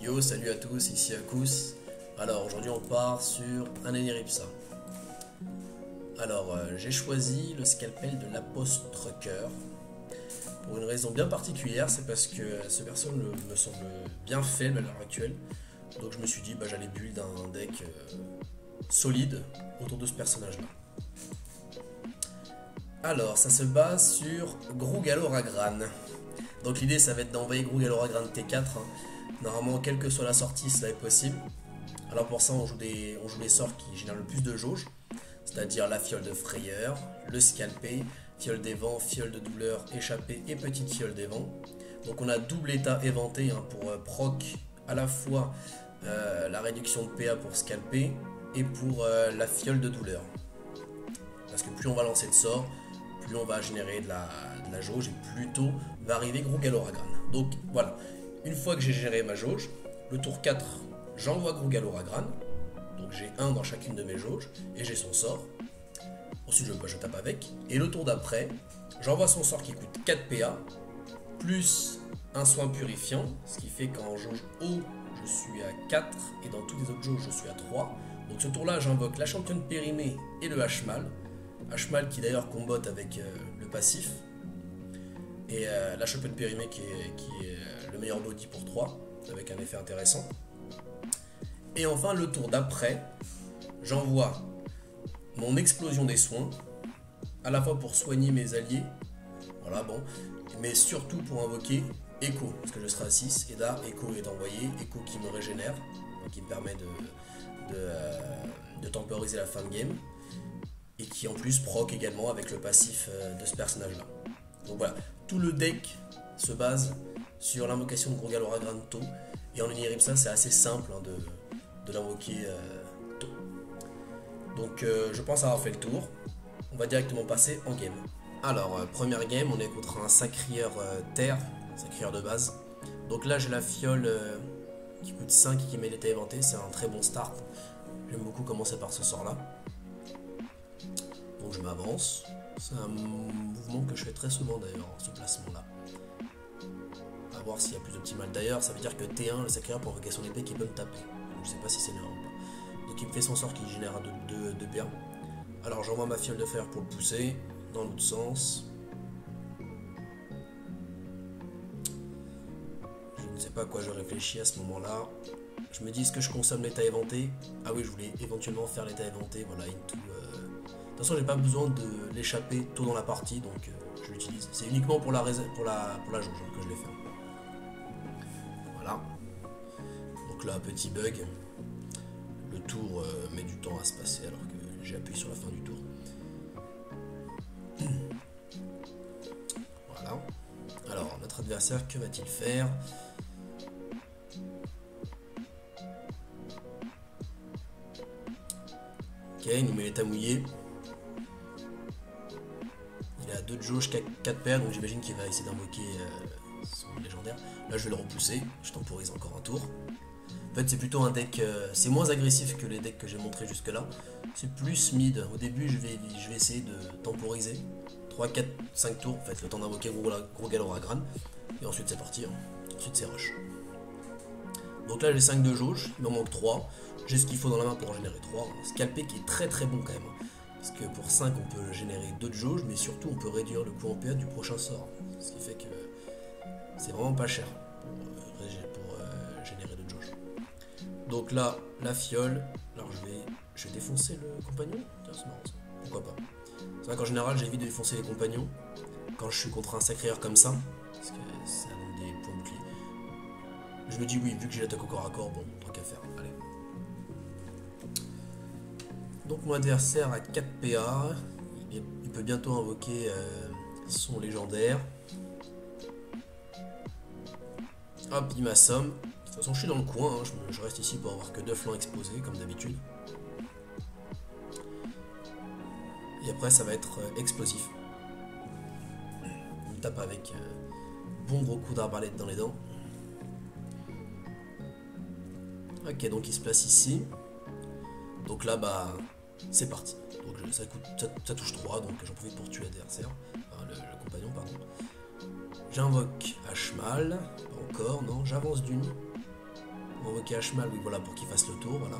Yo, salut à tous, ici Akous. Alors aujourd'hui on part sur un Aniripsa. Alors j'ai choisi le scalpel de l'Apostreker pour une raison bien particulière, c'est parce que ce perso me semble bien faible à l'heure actuelle. Donc je me suis dit j'allais build un deck solide autour de ce personnage là. Alors ça se base sur Grugalo-Ragran. Donc l'idée ça va être d'envoyer Grugalo-Ragran T4. Normalement, quelle que soit la sortie, cela est possible. Alors pour ça, on joue les sorts qui génèrent le plus de jauge, c'est-à-dire la fiole de frayeur, le scalpé, fiole des vents, fiole de douleur, échappée et petite fiole des vents. Donc on a double état éventé pour proc à la fois la réduction de PA pour scalper et pour la fiole de douleur. Parce que plus on va lancer de sorts, plus on va générer de la jauge et plus tôt va arriver Grugalo-Ragran. Donc voilà. Une fois que j'ai géré ma jauge, le tour 4, j'envoie Grugalo-Ragran. Donc j'ai 1 dans chacune de mes jauges et j'ai son sort. Ensuite je tape avec. Et le tour d'après, j'envoie son sort qui coûte 4 PA, plus un soin purifiant, ce qui fait qu'en jauge haut, je suis à 4 et dans toutes les autres jauges, je suis à 3. Donc ce tour-là, j'invoque la championne périmée et le H-Mal. H-Mal qui d'ailleurs combotte avec le passif. Et la championne périmée qui est le meilleur body pour 3, avec un effet intéressant. Et enfin, le tour d'après, j'envoie mon explosion des soins, à la fois pour soigner mes alliés, voilà, bon, mais surtout pour invoquer Echo, parce que je serai à 6, et là, Echo est envoyé, Echo qui me régénère, donc qui me permet de temporiser la fin de game, et qui en plus proc également avec le passif de ce personnage-là. Donc voilà, tout le deck se base sur l'invocation de Grugalo-Ragran tôt. Et en Aniripsa, c'est assez simple de l'invoquer tôt. Donc je pense avoir fait le tour. On va directement passer en game. Alors, première game, on est contre un sacrieur terre, sacrieur de base. Donc là, j'ai la fiole qui coûte 5 et qui met l'état éventé. C'est un très bon start. J'aime beaucoup commencer par ce sort-là. Donc je m'avance. C'est un mouvement que je fais très souvent d'ailleurs, ce placement-là. A voir s'il y a plus optimal. D'ailleurs, ça veut dire que T1, le sacrieur pour invoquer son épée qui peut me taper. Donc, je sais pas si c'est l'erreur ou pas. Donc il me fait son sort qui génère 2 PA. Alors j'envoie ma fiole de fer pour le pousser dans l'autre sens. Je ne sais pas à quoi je réfléchis à ce moment-là. Je me dis, est-ce que je consomme l'état éventé? Ah oui, je voulais éventuellement faire l'état éventé, voilà, into... De toute façon, j'ai pas besoin de l'échapper tôt dans la partie, donc je l'utilise. C'est uniquement pour la jauge que je l'ai fait. Voilà. Donc là, petit bug. Le tour met du temps à se passer alors que j'ai appuyé sur la fin du tour. Voilà. Alors, notre adversaire, que va-t-il faire? Ok, il nous met l'état mouillé. Il a 2 de jauge, 4 paires, donc j'imagine qu'il va essayer d'invoquer son légendaire. Là je vais le repousser, je temporise encore un tour. En fait c'est plutôt un deck, c'est moins agressif que les decks que j'ai montré jusque là. C'est plus mid, au début je vais essayer de temporiser. 3, 4, 5 tours, en fait le temps d'invoquer Grugalo-Ragran. Et ensuite c'est parti, hein. Ensuite c'est rush. Donc là j'ai 5 de jauge, il m'en manque 3. J'ai ce qu'il faut dans la main pour en générer 3. Scalpé qui est très très bon quand même. Parce que pour 5 on peut générer 2 de jauge, mais surtout on peut réduire le coût en PA du prochain sort. Ce qui fait que c'est vraiment pas cher pour générer 2 de jauge. Donc là, la fiole. Alors je vais défoncer le compagnon. C'est marrant ça. Pourquoi pas. C'est vrai qu'en général j'évite de défoncer les compagnons quand je suis contre un sacrieur comme ça. Parce que ça donne des points boucliers. Je me dis oui, vu que j'ai l'attaque au corps à corps, bon, tant qu'à faire. Allez. Donc mon adversaire a 4 PA, il peut bientôt invoquer son légendaire. Hop, il m'assomme. De toute façon je suis dans le coin, hein. Je reste ici pour avoir que 2 flancs exposés comme d'habitude. Et après ça va être explosif. Il me tape avec bon gros coup d'arbalète dans les dents. Ok, donc il se place ici. Donc là c'est parti. Donc ça touche 3, donc j'en profite pour tuer l'adversaire, enfin, le compagnon, pardon. J'invoque H-Mal, pas encore, non, j'avance d'une. invoquer Ashmal, oui voilà, pour qu'il fasse le tour, voilà.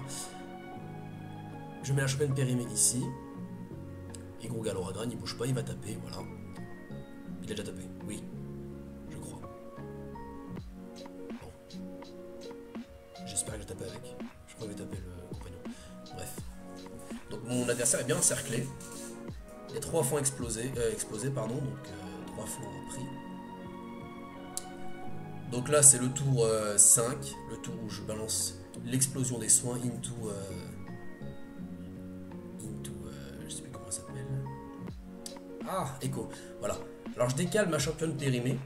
Je mets la championne périmée ici. Et Gros Galoragran, il bouge pas, il va taper, voilà. Il a déjà tapé, oui, je crois. Bon. J'espère que j'ai tapé avec. Je crois que j'ai tapé le compagnon. Bref. Donc mon adversaire est bien encerclé. Il y a 3 flancs explosés, pardon, donc 3 flancs pris. Donc là c'est le tour 5, le tour où je balance l'explosion des soins into je sais plus comment ça s'appelle. Ah, Echo, voilà. Alors je décale ma championne périmée,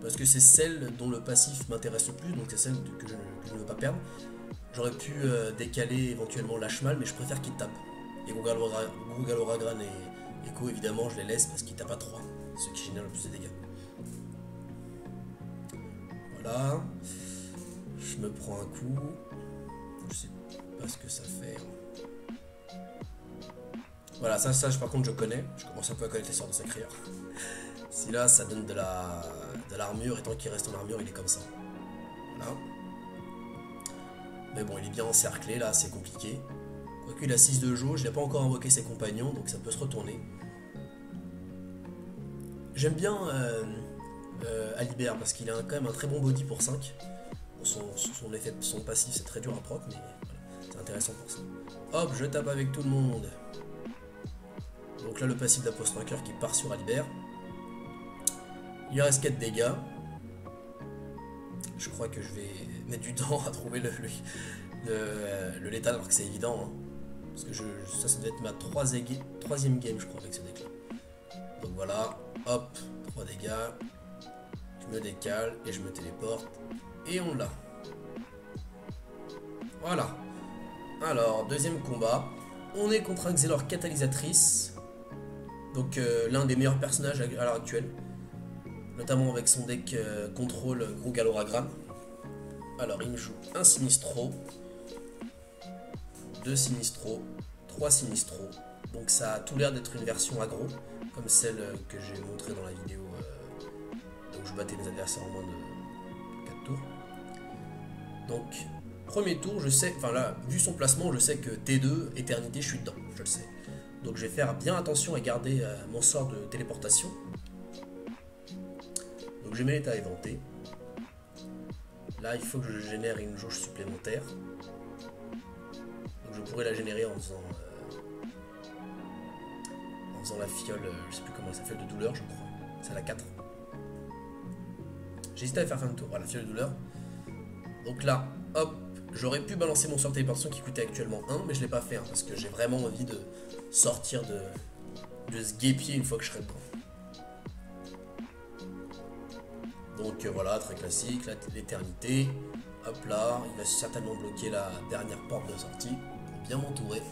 parce que c'est celle dont le passif m'intéresse le plus, donc c'est celle que je ne veux pas perdre. J'aurais pu décaler éventuellement l'Ashmal, mais je préfère qu'il tape. Et Gros Galoragran et Echo, évidemment, je les laisse parce qu'ils tapent à 3, ce qui génère le plus de dégâts. Voilà. Je me prends un coup. Je sais pas ce que ça fait. Voilà, ça par contre je connais. Je commence un peu à connaître les sorts de Sacrière. Si là ça donne de l'armure, et tant qu'il reste en armure, il est comme ça. Voilà. Mais bon, il est bien encerclé là, c'est compliqué. Quoique il a 6 de jauge, il n'a pas encore invoqué ses compagnons, donc ça peut se retourner. J'aime bien Alibert parce qu'il a quand même un très bon body pour 5. Son passif c'est très dur à proc, mais voilà, c'est intéressant pour ça. Hop, je tape avec tout le monde. Donc là le passif d'Apostraqueur qui part sur Alibert. Il lui reste 4 dégâts. Je crois que je vais mettre du temps à trouver le létal alors que c'est évident. Hein. Parce que ça doit être ma troisième game je crois avec ce deck là. Donc voilà, hop, 3 dégâts. Je me décale et je me téléporte. Et on l'a. Voilà. Alors, deuxième combat. On est contre un Xelor Catalysatrice. Donc l'un des meilleurs personnages à l'heure actuelle. Notamment avec son deck contrôle Gros Galoragran. Alors il me joue un Sinistro. 2 Sinistro. 3 Sinistro. Donc ça a tout l'air d'être une version aggro. Comme celle que j'ai montrée dans la vidéo. Donc je battais mes adversaires en moins de 4 tours. Donc premier tour, je sais, enfin là, vu son placement, je sais que T2, éternité, je suis dedans, je le sais. Donc je vais faire bien attention à garder mon sort de téléportation. Donc j'ai mes états éventés. Là, il faut que je génère une jauge supplémentaire. Donc je pourrais la générer en faisant la fiole, je sais plus comment ça s'appelle, de douleur, je crois. C'est la 4. J'hésitais à faire fin de tour, voilà, fiole de douleur. Donc là, hop, j'aurais pu balancer mon sort de téléportation qui coûtait actuellement 1, mais je ne l'ai pas fait, hein, parce que j'ai vraiment envie de sortir de ce guépier une fois que je serai dedans. Donc voilà, très classique, l'éternité. Hop là, il va certainement bloquer la dernière porte de sortie pour bien m'entourer.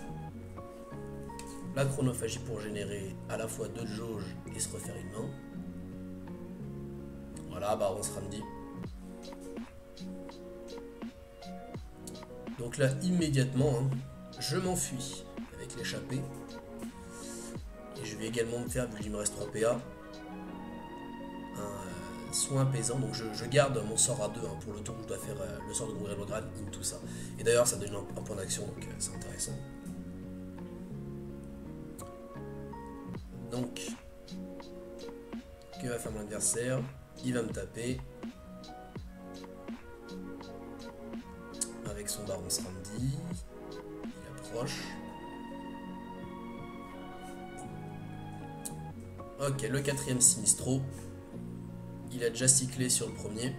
La chronophagie pour générer à la fois 2 de jauge et se refaire une main. Voilà, Baron Sramdi. Donc là, immédiatement, hein, je m'enfuis avec l'échappée. Et je vais également me faire, vu qu'il me reste 3 PA, un soin apaisant. Donc je garde mon sort à 2 hein, pour le tour où je dois faire le sort de Gros Galoragran, tout ça. Et d'ailleurs, ça donne un point d'action, donc c'est intéressant. Donc, que va faire mon adversaire? Il va me taper. Avec son Baron Sramdi. Il approche. Ok, le 4ème Sinistro. Il a déjà cyclé sur le premier.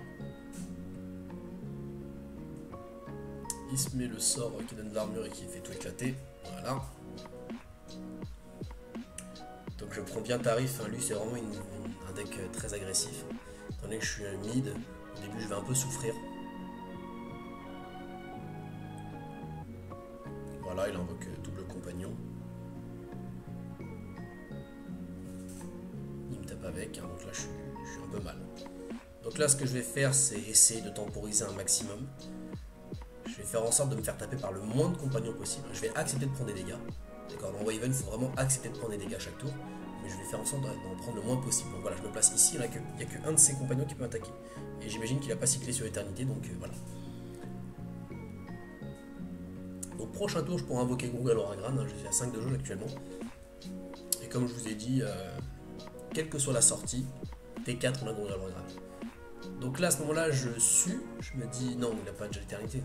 Il se met le sort qui donne de l'armure et qui fait tout éclater. Voilà. Donc je prends bien tarif. Hein. Lui, c'est vraiment un deck très agressif. Étant donné que je suis un mid, au début, je vais un peu souffrir. Voilà, il invoque double compagnon. Il me tape avec, hein, donc là je suis un peu mal. Donc là ce que je vais faire c'est essayer de temporiser un maximum. Je vais faire en sorte de me faire taper par le moins de compagnons possible. Je vais accepter de prendre des dégâts. D'accord, dans Waven il faut vraiment accepter de prendre des dégâts à chaque tour. Mais je vais faire en sorte d'en prendre le moins possible. Donc voilà, je me place ici, il n'y a qu'un de ses compagnons qui peut m'attaquer. Et j'imagine qu'il n'a pas cyclé sur l'éternité, donc voilà. Donc prochain tour, je pourrais invoquer Gros Galoragran, hein, je suis à 5 de jauge actuellement. Et comme je vous ai dit, quelle que soit la sortie, T4 on a Gros Galoragran. Donc là à ce moment-là, je me dis non, il n'a pas déjà l'éternité.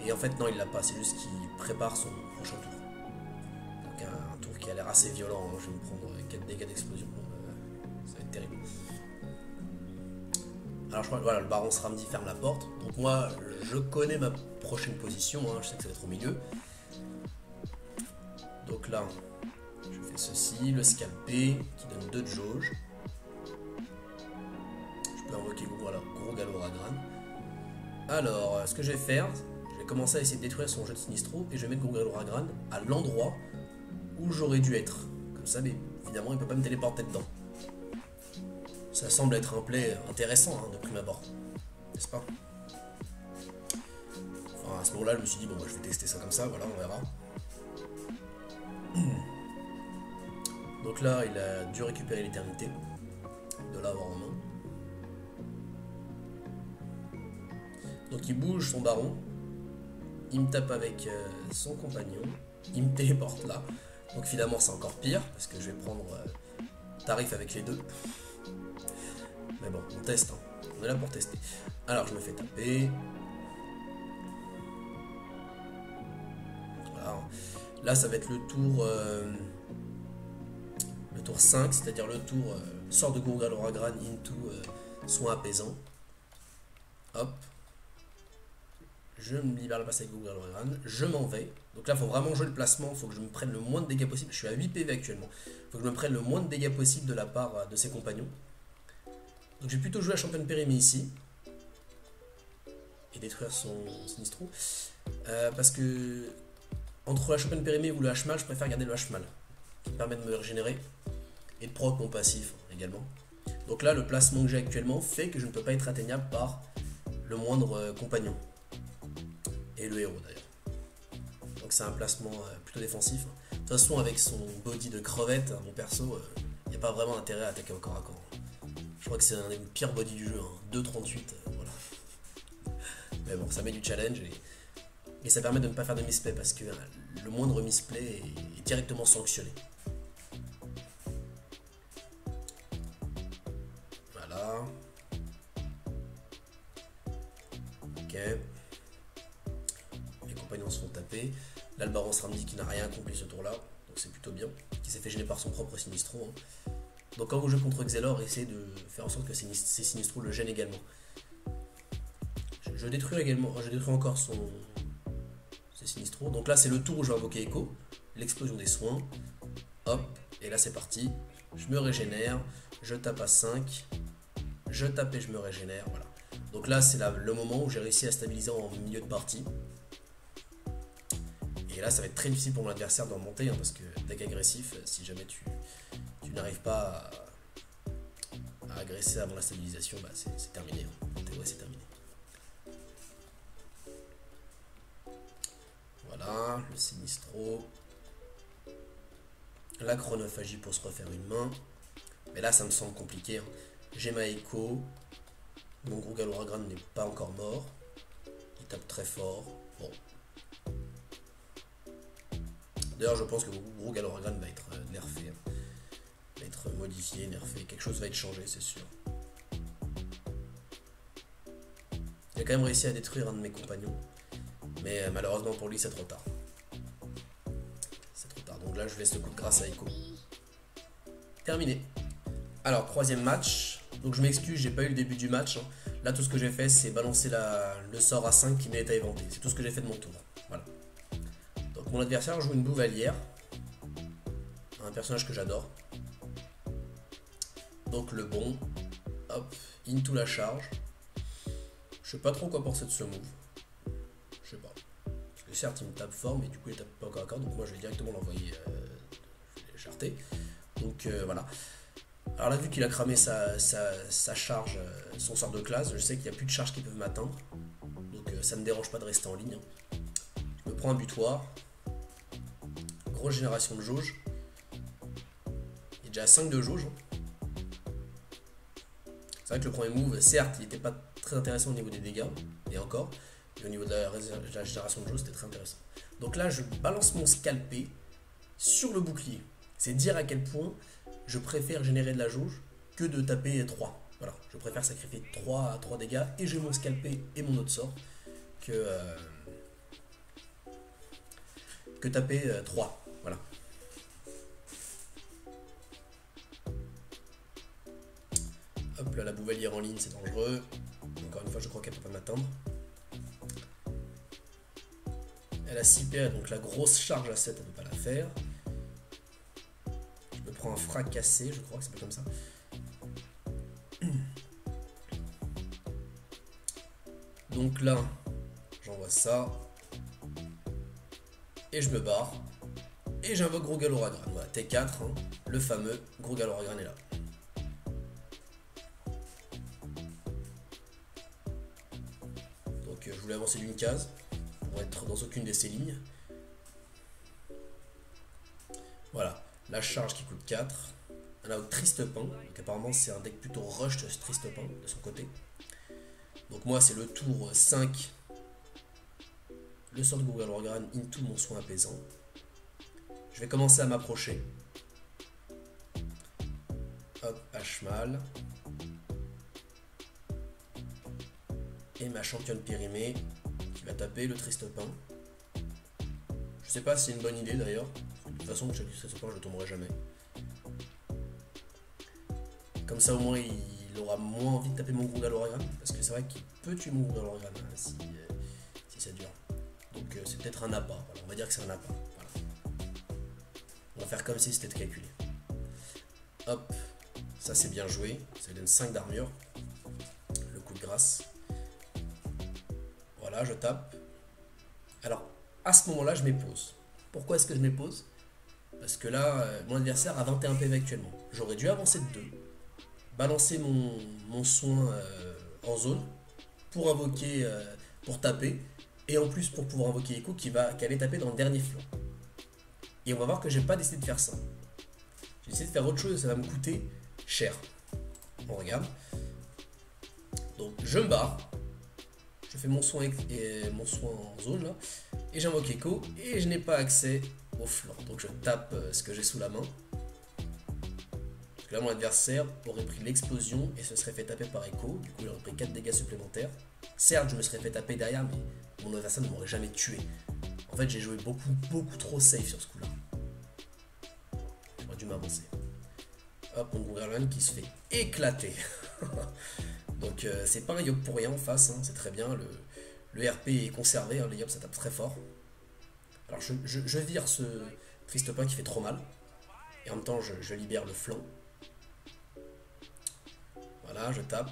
Et en fait non, il l'a pas, c'est juste qu'il prépare son prochain tour. Donc un tour qui a l'air assez violent, hein. Je vais me prendre 4 dégâts d'explosion, ça va être terrible. Alors je crois que voilà, le baron Sramdi ferme la porte. Donc moi, je connais ma prochaine position, hein, je sais que ça va être au milieu. Donc là, je fais ceci, le scalpé, qui donne 2 de jauge. Je peux invoquer Gros Galoragran. Alors, ce que je vais faire, je vais commencer à essayer de détruire son jeu de Sinistro, et je vais mettre Gros Galoragran à l'endroit où j'aurais dû être. Comme ça, mais évidemment, il ne peut pas me téléporter dedans. Ça semble être un play intéressant, hein, de prime abord, n'est-ce pas? Enfin, à ce moment-là, je me suis dit, bon, bah, je vais tester ça comme ça, voilà, on verra. Donc là, il a dû récupérer l'éternité, de l'avoir en main. Donc il bouge son baron, il me tape avec son compagnon, il me téléporte là. Donc finalement, c'est encore pire, parce que je vais prendre tarif avec les deux. Mais bon, on teste, hein. On est là pour tester. Alors je me fais taper. Voilà. Là ça va être le tour 5, c'est-à-dire le tour sort de Gros Galoragran into soin apaisant. Hop. Je me libère le passe avec Gros Galoragran. Je m'en vais. Donc là il faut vraiment jouer le placement, il faut que je me prenne le moins de dégâts possible. Je suis à 8 PV actuellement. Il faut que je me prenne le moins de dégâts possible de la part de ses compagnons. Donc j'ai plutôt joué à Championne Périmée ici. Et détruire son Sinistro. Parce que entre la Championne Périmée ou le H-Mal, je préfère garder le H-Mal. Qui me permet de me régénérer. Et de proc mon passif également. Donc là le placement que j'ai actuellement fait que je ne peux pas être atteignable par le moindre compagnon. Et le héros d'ailleurs. Donc c'est un placement plutôt défensif. De toute façon avec son body de crevette, mon perso, il n'y a pas vraiment intérêt à attaquer au corps à corps. Je crois que c'est un des pires body du jeu, hein. 2,38, voilà. Mais bon, ça met du challenge et ça permet de ne pas faire de misplay parce que le moindre misplay est directement sanctionné. Voilà. Ok. Les compagnons se font taper. Là, le baron Sramdi qui n'a rien accompli ce tour-là, donc c'est plutôt bien. Qui s'est fait gêner par son propre Sinistro, hein. Donc quand vous jouez contre Xelor, essayez de faire en sorte que ces Sinistro le gênent également. Je détruis encore ses Sinistro. Donc là c'est le tour où je vais invoquer Echo, l'explosion des soins. Hop, et là c'est parti. Je me régénère, je tape à 5, je tape et je me régénère, voilà. Donc là c'est le moment où j'ai réussi à stabiliser en milieu de partie. Et là ça va être très difficile pour mon adversaire de remonter, hein, parce que deck agressif, si jamais tu n'arrives pas à agresser avant la stabilisation, bah c'est terminé, hein. En théorie c'est terminé. Voilà, le Sinistro. La chronophagie pour se refaire une main. Mais là ça me semble compliqué, hein. J'ai ma Echo. Mon Gros Galoragran n'est pas encore mort. Il tape très fort. Bon. D'ailleurs je pense que mon Gros Galoragran va être nerfé, hein. Va être modifié, nerfé. Quelque chose va être changé, c'est sûr. Il a quand même réussi à détruire un de mes compagnons. Mais malheureusement pour lui c'est trop tard. C'est trop tard. Donc là je laisse le coup de grâce à Echo. Terminé. Alors troisième match. Donc je m'excuse, j'ai pas eu le début du match, hein. Là tout ce que j'ai fait c'est balancer le sort à 5 qui m'est éventé. C'est tout ce que j'ai fait de mon tour. Voilà. Donc mon adversaire joue une Bouvalière. Un personnage que j'adore. Donc le bon. Hop. Into la charge. Je sais pas trop quoi penser de ce move. Je sais pas. Parce que certes il me tape fort, mais du coup il tape pas encore à corps. Donc moi je vais directement l'envoyer jarter. Donc voilà. Alors là vu qu'il a cramé sa charge, son sort de classe, je sais qu'il n'y a plus de charges qui peuvent m'atteindre. Donc ça me dérange pas de rester en ligne. Je me prends un butoir. Grosse génération de jauge. Il est déjà à 5 de jauge. C'est vrai que le premier move, certes, il n'était pas très intéressant au niveau des dégâts, et encore, Et au niveau de la génération de jeu, c'était très intéressant. Donc là, je balance mon scalpé sur le bouclier. C'est dire à quel point je préfère générer de la jauge que de taper 3. Voilà, je préfère sacrifier 3 dégâts et j'ai mon scalpé et mon autre sort que taper 3. Voilà. Hop là, la bouvelière en ligne, c'est dangereux. Encore une fois, je crois qu'elle peut pas m'atteindre. Elle a 6 PA, donc la grosse charge à 7, elle ne peut pas la faire. Je me prends un fracassé, je crois que c'est pas comme ça. Donc là, j'envoie ça. Et je me barre. Et j'invoque Gros Galoragran. Voilà, T4, hein, le fameux Gros Galoragran est là. Donc je voulais avancer d'une case pour être dans aucune de ces lignes. Voilà, la charge qui coûte 4. On a au Triste Pain. Donc apparemment c'est un deck plutôt rush de ce Triste Pain de son côté. Donc moi c'est le tour 5. Le sort de Gros Galoragran into mon soin apaisant. Je vais commencer à m'approcher. Hop, H-Mal. Et ma championne périmée qui va taper le Triste Pain. Je sais pas si c'est une bonne idée d'ailleurs. De toute façon, je ne tomberai jamais. Comme ça au moins il aura moins envie de taper mon Gros Galoragran. Parce que c'est vrai qu'il peut tuer mon Gros Galoragran hein, si ça dure. Donc c'est peut-être un appât. Voilà, on va dire que c'est un appât. Voilà. On va faire comme si c'était calculé. Hop, ça c'est bien joué. Ça lui donne 5 d'armure. Le coup de grâce. Voilà, je tape. Alors, à ce moment-là, je m'épose. Pourquoi est-ce que je m'épose? Parce que là, mon adversaire a 21 PV actuellement. J'aurais dû avancer de 2. Balancer mon soin en zone pour invoquer, pour taper. Et en plus pour pouvoir invoquer Echo qui allait taper dans le dernier flanc. Et on va voir que j'ai pas décidé de faire ça. J'ai décidé de faire autre chose et ça va me coûter cher. On regarde. Donc je me barre. Je fais mon soin en zone là. Et j'invoque Echo. Et je n'ai pas accès au flanc. Donc je tape ce que j'ai sous la main. Parce que là mon adversaire aurait pris l'explosion et se serait fait taper par Echo. Du coup il aurait pris 4 dégâts supplémentaires. Certes je me serais fait taper derrière mais mon adversaire ne m'aurait jamais tué. En fait, j'ai joué beaucoup trop safe sur ce coup-là. J'aurais dû m'avancer. Hop, mon Gros Galoragran qui se fait éclater. Donc, c'est pas un Yop pour rien en face. Hein, c'est très bien. Le RP est conservé. Hein, les Yop, ça tape très fort. Alors, je vire ce Triste Pain qui fait trop mal. Et en même temps, je libère le flanc. Voilà, je tape.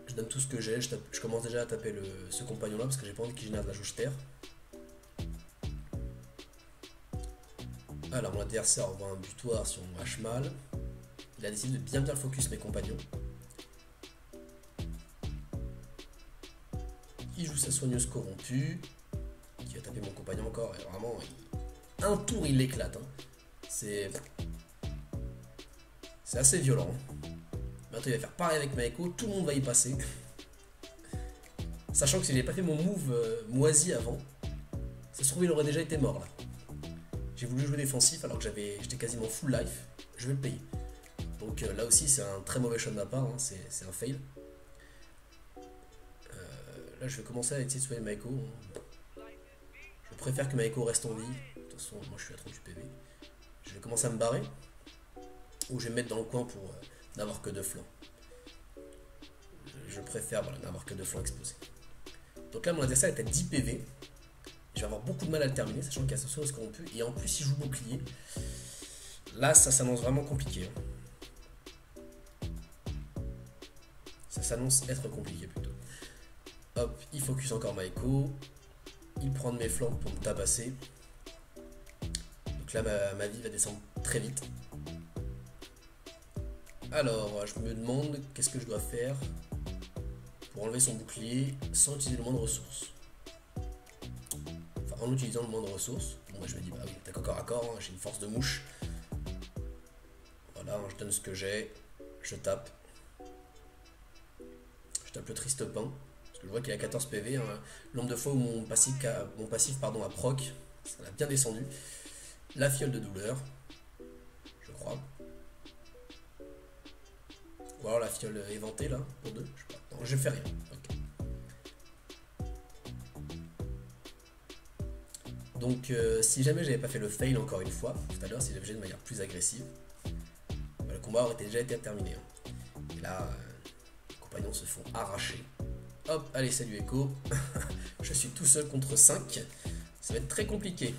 Je donne tout ce que j'ai, je commence déjà à taper ce compagnon là parce que j'ai pas envie qu'il génère de la jauge terre. Alors mon adversaire envoie un butoir sur mon H-Mal. Il a décidé de bien focus mes compagnons. Il joue sa soigneuse corrompue qui va taper mon compagnon encore et vraiment un tour il l'éclate. Hein. C'est assez violent. Bientôt il va faire pareil avec Maeko, tout le monde va y passer. Sachant que si j'avais pas fait mon move moisi avant, ça se trouve il aurait déjà été mort là. J'ai voulu jouer défensif alors que j'étais quasiment full life, je vais le payer. Donc là aussi c'est un très mauvais shot de ma part, hein, c'est un fail. Là je vais commencer à essayer de soigner Maeko. Je préfère que Maeko reste en vie. De toute façon moi je suis à 38 PV. Je vais commencer à me barrer. Ou je vais me mettre dans le coin pour n'avoir que 2 flancs. Je préfère n'avoir que 2 flancs exposés. Donc là mon adversaire est à 10 PV. Je vais avoir beaucoup de mal à le terminer, sachant qu'il y a ce source corrompu. Et en plus il joue bouclier. Là ça s'annonce vraiment compliqué. Ça s'annonce être compliqué plutôt. Hop, il focus encore Maeko. Il prend de mes flancs pour me tabasser. Donc là ma vie va descendre très vite. Alors, je me demande qu'est-ce que je dois faire pour enlever son bouclier sans utiliser le moindre ressource. Enfin, en utilisant le moindre ressource. Bon, moi je me dis, bah oui, t'as corps à corps, hein, j'ai une force de mouche. Voilà, je donne ce que j'ai, je tape. Je tape le Triste Pain, parce Je vois qu'il a 14 PV, hein. Le nombre de fois où mon passif pardon, a proc, ça l'a bien descendu. La fiole de douleur, je crois. Ou alors la fiole éventée là, pour 2, je sais pas. Non, je fais rien. Okay. Donc si jamais j'avais pas fait le fail encore une fois, tout à l'heure, si j'avais joué de manière plus agressive, bah, le combat aurait déjà été terminé. Hein. Et là, les compagnons se font arracher. Hop, allez, salut Echo. Je suis tout seul contre 5. Ça va être très compliqué.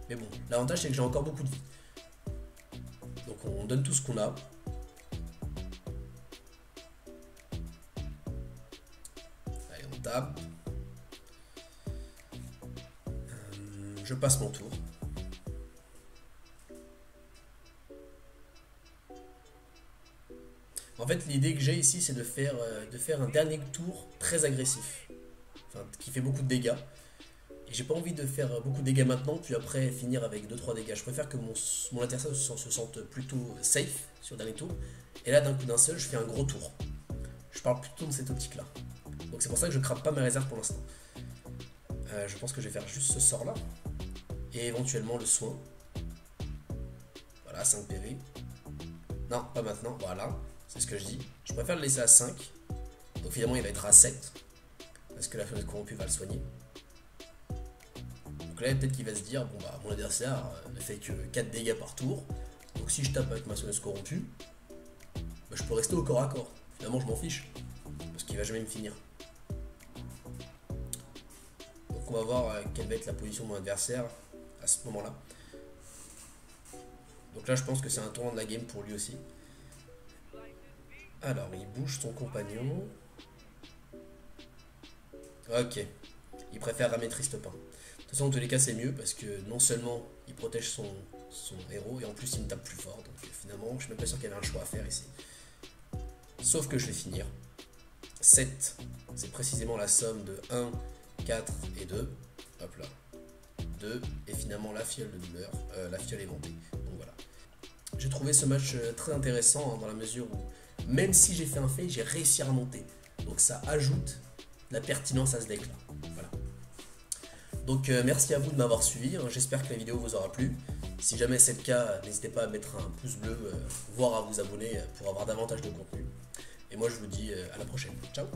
Mais bon, l'avantage c'est que j'ai encore beaucoup de vie. Donc on donne tout ce qu'on a. Allez, on tape. Je passe mon tour. En fait, l'idée que j'ai ici, c'est de faire un dernier tour très agressif. Enfin, qui fait beaucoup de dégâts. Et j'ai pas envie de faire beaucoup de dégâts maintenant, puis après finir avec 2-3 dégâts. Je préfère que mon adversaire se sente plutôt safe sur le dernier tour. Et là, d'un coup d'un seul, je fais un gros tour. Je parle plutôt de cette optique-là. Donc c'est pour ça que je crame pas mes réserves pour l'instant. Je pense que je vais faire juste ce sort-là. Et éventuellement le soin. Voilà, 5 PV. Non, pas maintenant, voilà. C'est ce que je dis. Je préfère le laisser à 5. Donc finalement, il va être à 7. Parce que la fenêtre corrompue va le soigner. Donc là, peut-être qu'il va se dire, bon bah, mon adversaire ne fait que 4 dégâts par tour. Donc si je tape avec ma sonneuse corrompue, bah, je peux rester au corps à corps. Finalement, je m'en fiche. Parce qu'il va jamais me finir. Donc on va voir quelle va être la position de mon adversaire à ce moment-là. Donc là, je pense que c'est un tournant de la game pour lui aussi. Alors, il bouge son compagnon. Ok. Il préfère ramer Triste Pain. De toute façon, en tous les cas, c'est mieux parce que non seulement il protège son héros et en plus, il me tape plus fort. Donc finalement, je suis même pas sûr qu'il y avait un choix à faire ici. Sauf que je vais finir. 7, c'est précisément la somme de 1, 4 et 2. Hop là. 2 et finalement la fiole de douleur, la fiole éventée. Donc voilà. J'ai trouvé ce match très intéressant hein, dans la mesure où même si j'ai fait un fail, j'ai réussi à remonter. Donc ça ajoute de la pertinence à ce deck là. Voilà. Donc merci à vous de m'avoir suivi. Hein. J'espère que la vidéo vous aura plu. Si jamais c'est le cas, n'hésitez pas à mettre un pouce bleu, voire à vous abonner pour avoir davantage de contenu. Et moi je vous dis à la prochaine. Ciao.